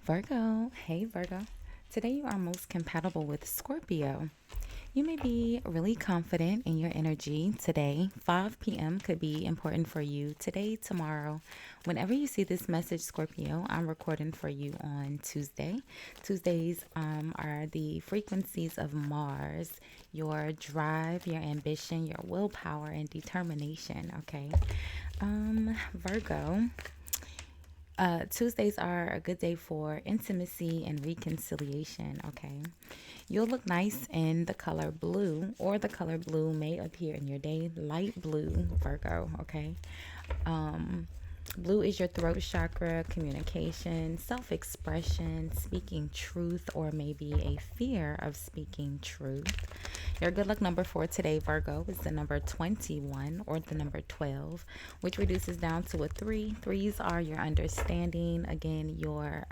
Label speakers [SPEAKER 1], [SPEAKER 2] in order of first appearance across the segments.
[SPEAKER 1] Virgo, hey Virgo. Today you are most compatible with Scorpio. You may be really confident in your energy today. 5 p.m. could be important for you today, tomorrow. Whenever you see this message, Scorpio, I'm recording for you on Tuesday. Tuesdays are the frequencies of Mars, your drive, your ambition, your willpower, and determination. Okay. Virgo. Tuesdays are a good day for intimacy and reconciliation, okay? You'll look nice in the color blue, or the color blue may appear in your day. Light blue, Virgo, okay? Blue is your throat chakra, communication, self expression, speaking truth, or maybe a fear of speaking truth. Your good luck number for today, Virgo, is the number 21 or the number 12, which reduces down to a 3. Threes are your understanding, again, your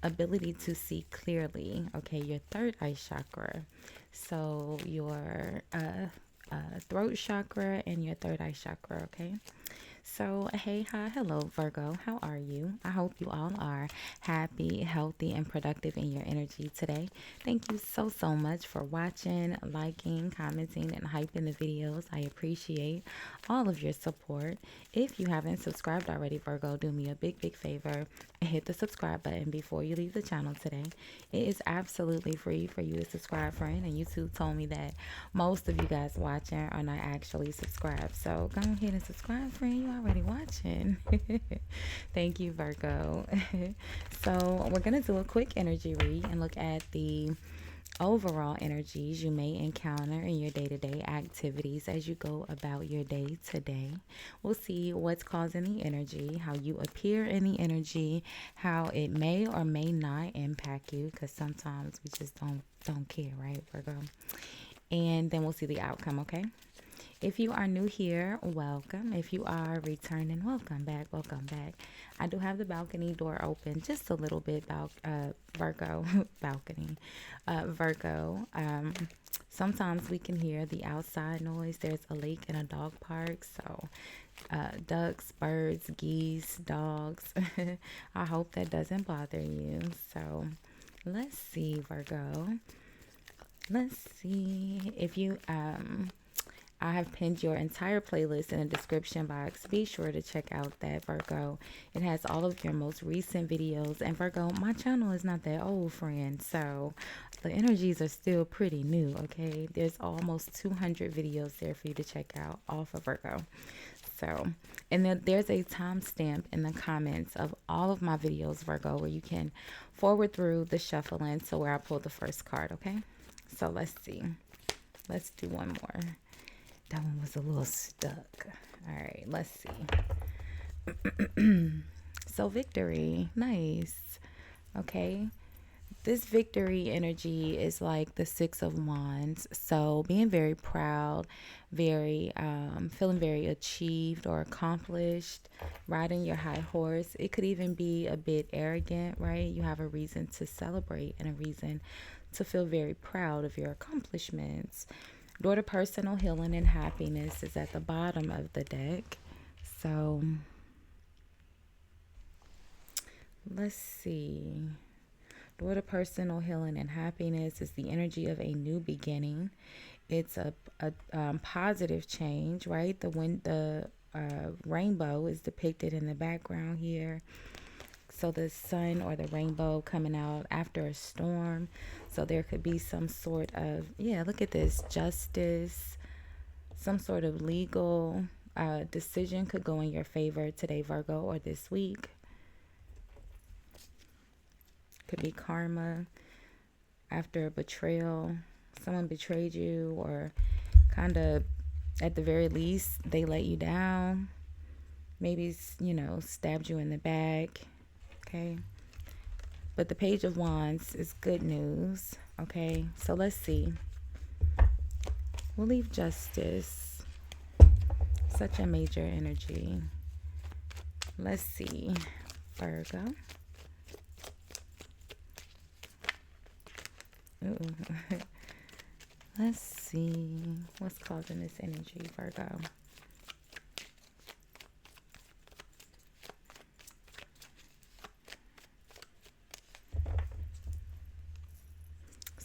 [SPEAKER 1] ability to see clearly, okay, your third eye chakra. So your throat chakra and your third eye chakra, okay? So, hey, hi, hello, Virgo. How are you? I hope you all are happy, healthy, and productive in your energy today. Thank you so much for watching, liking, commenting, and hyping the videos. I appreciate all of your support. If you haven't subscribed already, Virgo, do me a big favor and hit the subscribe button before you leave the channel today. It is absolutely free for you to subscribe, friend. And YouTube told me that most of you guys watching are not actually subscribed. So go ahead and subscribe, friend. You already watching. Thank you, Virgo. So we're going to do a quick energy read and look at the overall energies you may encounter in your day-to-day activities as you go about your day today. We'll see what's causing the energy, how you appear in the energy, how it may or may not impact you, because sometimes we just don't care, right, Virgo? And then we'll see the outcome, okay? If you are new here, welcome. If you are returning, welcome back, welcome back. I do have the balcony door open just a little bit, Virgo, balcony, Virgo. Sometimes we can hear the outside noise. There's a lake and a dog park, so ducks, birds, geese, dogs. I hope that doesn't bother you. So let's see, Virgo. Let's see if you I have pinned your entire playlist in the description box. Be sure to check out that, Virgo. It has all of your most recent videos. And Virgo, my channel is not that old, friend. So the energies are still pretty new, okay? There's almost 200 videos there for you to check out, all for Virgo. So, and then there's a timestamp in the comments of all of my videos, Virgo, where you can forward through the shuffling to where I pulled the first card, okay? So let's see. Let's do one more. That one was a little stuck. All right, let's see. So victory, nice. Okay. This victory energy is like the Six of Wands. So being very proud, very feeling very achieved or accomplished, riding your high horse. It could even be a bit arrogant, right? You have a reason to celebrate and a reason to feel very proud of your accomplishments. Daughter, personal healing and happiness is at the bottom of the deck. So let's see. Daughter, personal healing and happiness is the energy of a new beginning. It's a positive change, right? The rainbow is depicted in the background here. So the sun or the rainbow coming out after a storm. So there could be some sort of, yeah, look at this, justice, some sort of legal decision could go in your favor today, Virgo, or this week. Could be karma after a betrayal. Someone betrayed you, or kind of, at the very least, they let you down. Maybe, stabbed you in the back. Okay. But the Page of Wands is good news. Okay. So let's see. We'll leave justice. Such a major energy. Let's see. Virgo. Ooh. Let's see. What's causing this energy, Virgo?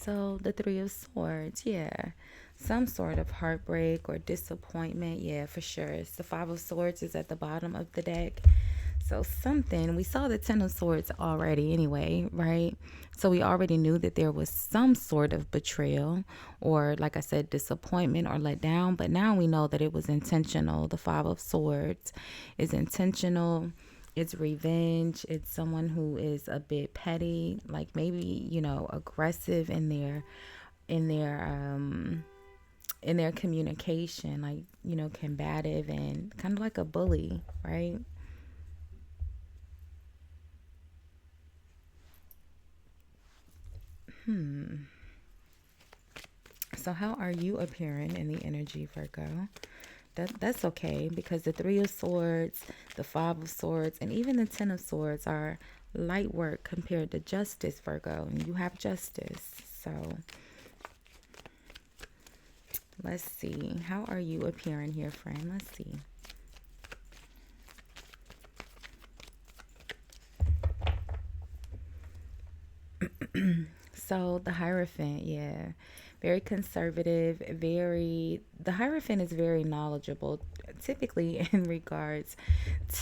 [SPEAKER 1] So the Three of Swords, yeah. Some sort of heartbreak or disappointment, yeah, for sure. It's the Five of Swords is at the bottom of the deck. So something, we saw the Ten of Swords already anyway, right? So we already knew that there was some sort of betrayal or, like I said, disappointment or letdown. But now we know that it was intentional. The Five of Swords is intentional. It's revenge. It's someone who is a bit petty, like maybe, aggressive in their in their communication, like, combative and kind of like a bully, right? So how are you appearing in the energy, Virgo? That's okay, because the Three of Swords, the Five of Swords, and even the Ten of Swords are light work compared to Justice, Virgo, and you have Justice. So let's see. How are you appearing here, friend? Let's see. So the Hierophant, yeah. Very conservative, the Hierophant is very knowledgeable, typically in regards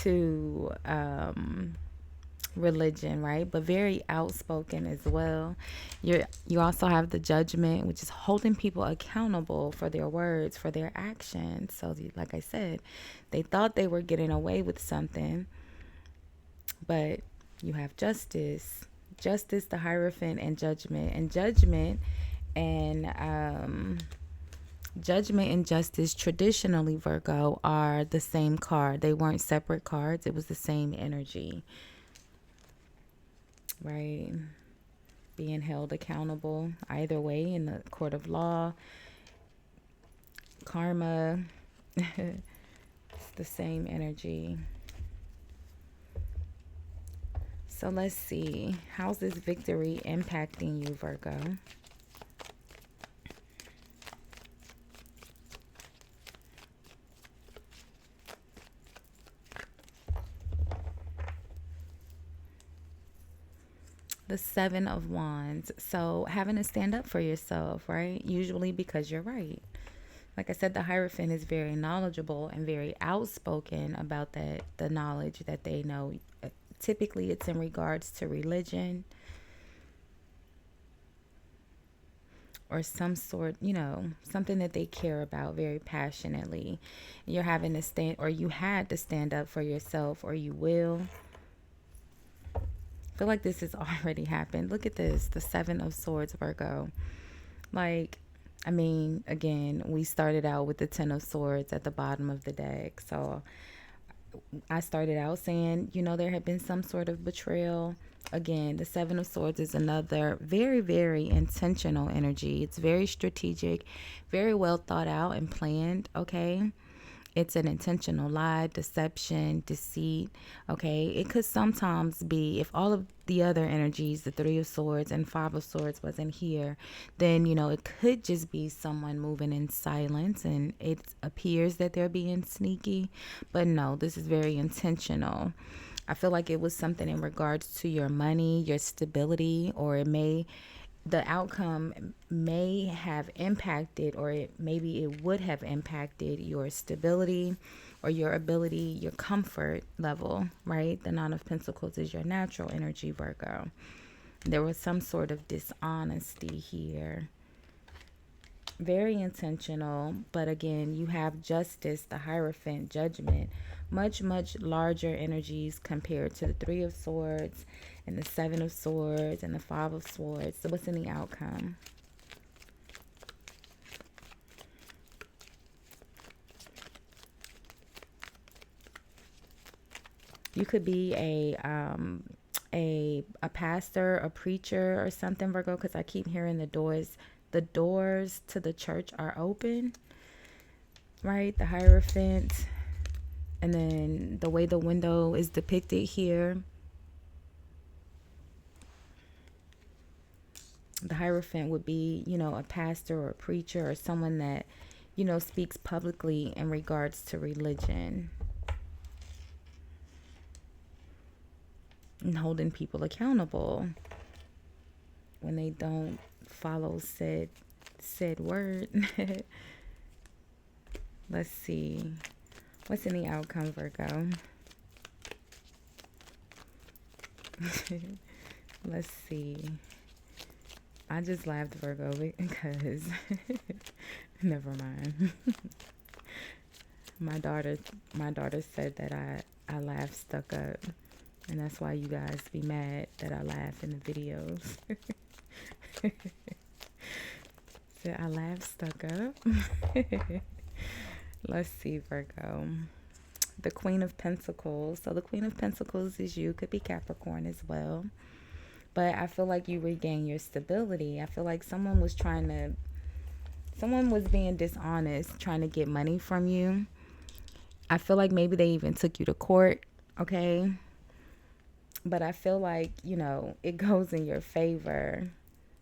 [SPEAKER 1] to religion, right? But very outspoken as well. You also have the Judgment, which is holding people accountable for their words, for their actions. So like I said, they thought they were getting away with something, but you have Justice, the Hierophant, and Judgment. And and Judgment and Justice traditionally, Virgo, are the same card. They weren't separate cards. It was the same energy, right? Being held accountable either way in the court of law, karma. It's the same energy. So let's see. How's this victory impacting you, Virgo? The Seven of Wands. So having to stand up for yourself, right? Usually because you're right. Like I said, the Hierophant is very knowledgeable and very outspoken about the knowledge that they know. Typically, it's in regards to religion or some sort, something that they care about very passionately. You're having to stand, or you had to stand up for yourself, or you will. I feel like this has already happened. Look at this, the Seven of Swords, Virgo. Like, I mean, again, we started out with the Ten of Swords at the bottom of the deck. So I started out saying, there had been some sort of betrayal. Again, the Seven of Swords is another very, very intentional energy. It's very strategic, very well thought out and planned, okay? It's an intentional lie, deception, deceit. Okay. It could sometimes be, if all of the other energies, the Three of Swords and Five of Swords, wasn't here, then, it could just be someone moving in silence and it appears that they're being sneaky. But no, this is very intentional. I feel like it was something in regards to your money, your stability, or the outcome may have impacted, or maybe it would have impacted your stability or your ability, your comfort level, right? The Nine of Pentacles is your natural energy, Virgo. There was some sort of dishonesty here. Very intentional, but again, you have Justice, the Hierophant, Judgment, much, much larger energies compared to the Three of Swords and the Seven of Swords and the Five of Swords. So what's in the outcome? You could be a pastor, a preacher, or something, Virgo, because I keep hearing the doors to the church are open, right? The Hierophant, and then the way the window is depicted here, the Hierophant would be, a pastor or a preacher or someone that, speaks publicly in regards to religion and holding people accountable. don't follow said word. Let's see. What's in the outcome, Virgo? Let's see. I just laughed, Virgo, because never mind. My daughter said that I laugh stuck up, and that's why you guys be mad that I laugh in the videos. Said I laugh stuck up. Let's see, Virgo. The Queen of Pentacles. So the Queen of Pentacles is you. Could be Capricorn as well. But I feel like you regain your stability. I feel like someone was being dishonest, trying to get money from you. I feel like maybe they even took you to court, okay? But I feel like, it goes in your favor.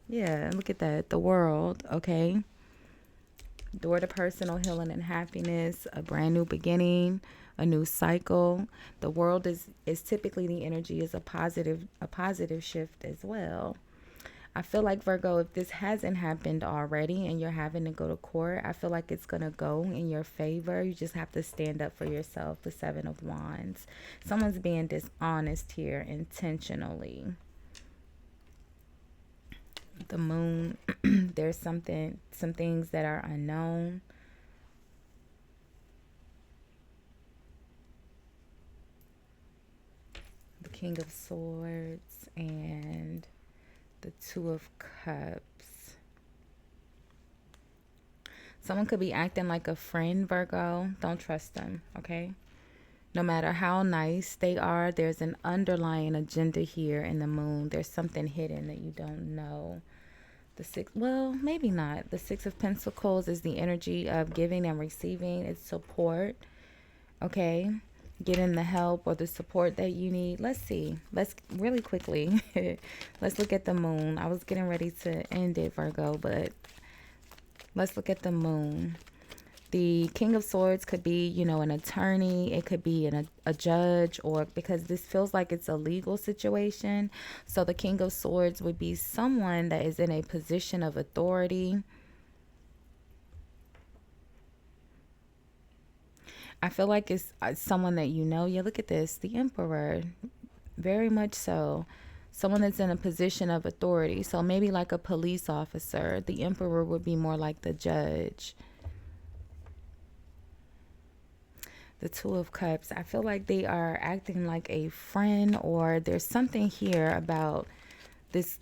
[SPEAKER 1] Yeah, look at that. The World, okay? Door to personal healing and happiness, a brand new beginning, a new cycle. The World is typically, the energy is a positive shift as well. I feel like, Virgo, if this hasn't happened already and you're having to go to court, I feel like it's going to go in your favor. You just have to stand up for yourself. The Seven of Wands. Someone's being dishonest here intentionally. The Moon. There's some things that are unknown. The King of Swords and the Two of Cups. Someone could be acting like a friend, Virgo. Don't trust them, okay? No matter how nice they are, there's an underlying agenda here in the Moon. There's something hidden that you don't know. Well, maybe not. The Six of Pentacles is the energy of giving and receiving. It's support, okay? Getting the help or the support that you need. Let's see. Let's really quickly. Let's look at the Moon. I was getting ready to end it, Virgo, but let's look at the Moon. The King of Swords could be, an attorney. It could be a judge, or because this feels like it's a legal situation. So the King of Swords would be someone that is in a position of authority. I feel like it's someone that Yeah, look at this. The Emperor. Very much so. Someone that's in a position of authority. So maybe like a police officer. The Emperor would be more like the judge. The Two of Cups. I feel like they are acting like a friend, or there's something here about this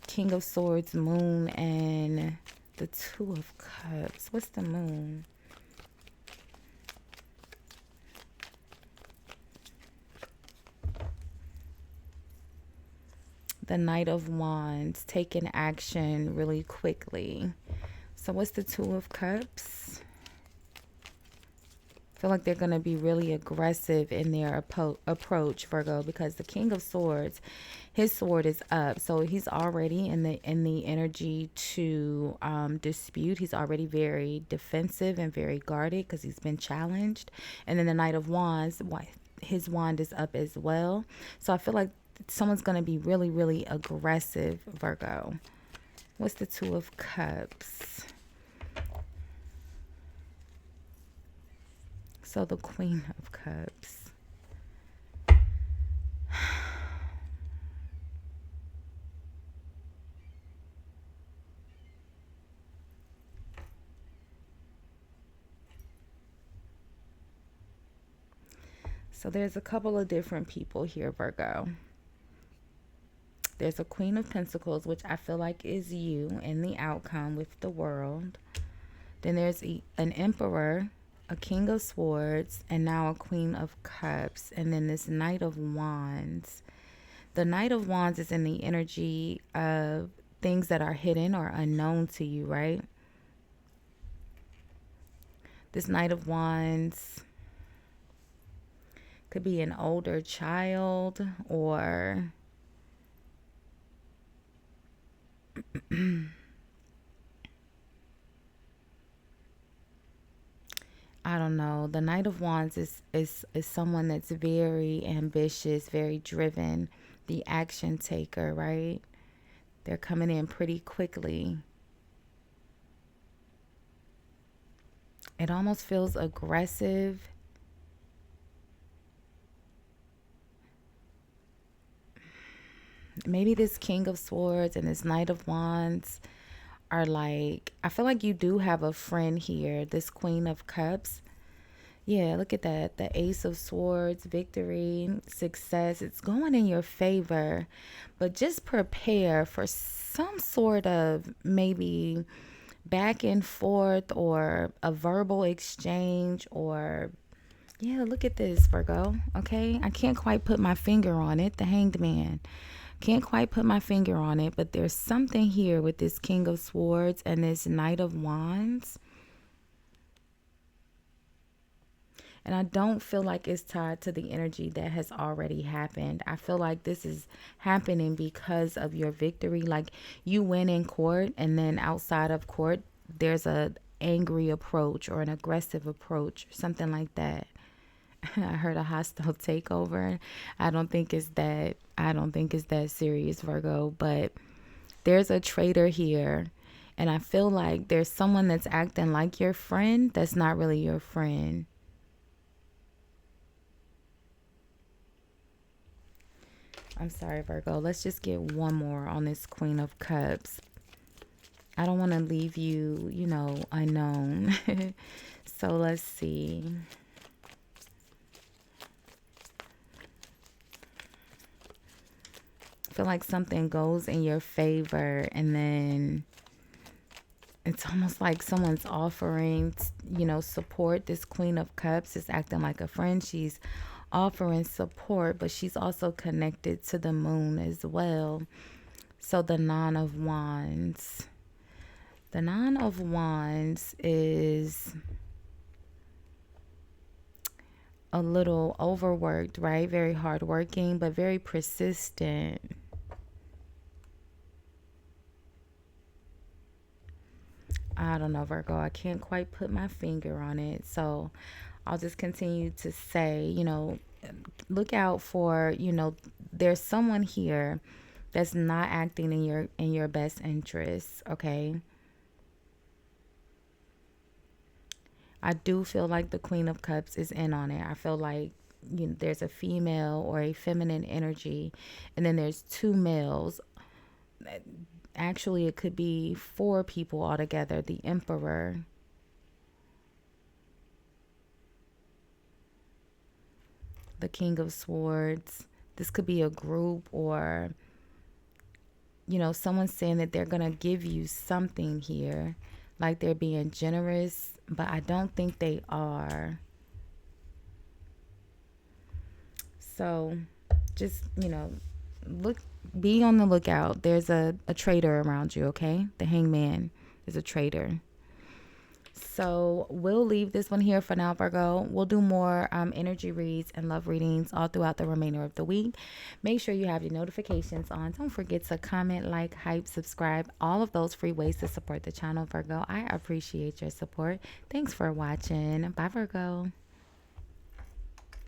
[SPEAKER 1] King of Swords, Moon, and the Two of Cups. What's the Moon? The Knight of Wands, taking action really quickly. So what's the Two of Cups? I feel like they're going to be really aggressive in their approach, Virgo, because the King of Swords, his sword is up. So he's already in the energy to dispute. He's already very defensive and very guarded because he's been challenged. And then the Knight of Wands, his wand is up as well. So I feel like someone's going to be really, really aggressive, Virgo. What's the Two of Cups? So the Queen of Cups. So there's a couple of different people here, Virgo. There's a Queen of Pentacles, which I feel like is you in the outcome with the World. Then there's an Emperor, a King of Swords, and now a Queen of Cups. And then this Knight of Wands. The Knight of Wands is in the energy of things that are hidden or unknown to you, right? This Knight of Wands could be an older child, or I don't know. The Knight of Wands is someone that's very ambitious, very driven, the action taker, right? They're coming in pretty quickly. It almost feels aggressive. Maybe this King of Swords and this Knight of Wands are like, I feel like you do have a friend here. This Queen of Cups. Yeah, look at that. The Ace of Swords, victory, success. It's going in your favor. But just prepare for some sort of maybe back and forth or a verbal exchange or yeah, look at this, Virgo. Okay, I can't quite put my finger on it. The Hanged Man. Can't quite put my finger on it, but there's something here with this King of Swords and this Knight of Wands. And I don't feel like it's tied to the energy that has already happened. I feel like this is happening because of your victory. Like you win in court and then outside of court, there's a angry approach or an aggressive approach, something like that. I heard a hostile takeover. I don't think it's that serious, Virgo, but there's a traitor here. And I feel like there's someone that's acting like your friend that's not really your friend. I'm sorry, Virgo. Let's just get one more on this Queen of Cups. I don't want to leave you, unknown. So let's see. I feel like something goes in your favor and then it's almost like someone's offering, support. This Queen of Cups is acting like a friend. She's offering support, but she's also connected to the moon as well. So the Nine of Wands. The Nine of Wands is a little overworked, right? Very hardworking, but very persistent. I don't know, Virgo. I can't quite put my finger on it. So I'll just continue to say, look out for, there's someone here that's not acting in your best interests, okay? I do feel like the Queen of Cups is in on it. I feel like there's a female or a feminine energy, and then there's two males. Actually, it could be four people altogether. The Emperor. The King of Swords. This could be a group or, someone saying that they're going to give you something here. Like they're being generous, but I don't think they are. So just, be on the lookout. There's a traitor around you, okay? The Hangman is a traitor. So we'll leave this one here for now, Virgo. We'll do more energy reads and love readings all throughout the remainder of the week. Make sure you have your notifications on. Don't forget to comment, like, hype, subscribe. All of those free ways to support the channel, Virgo. I appreciate your support. Thanks for watching. Bye, Virgo.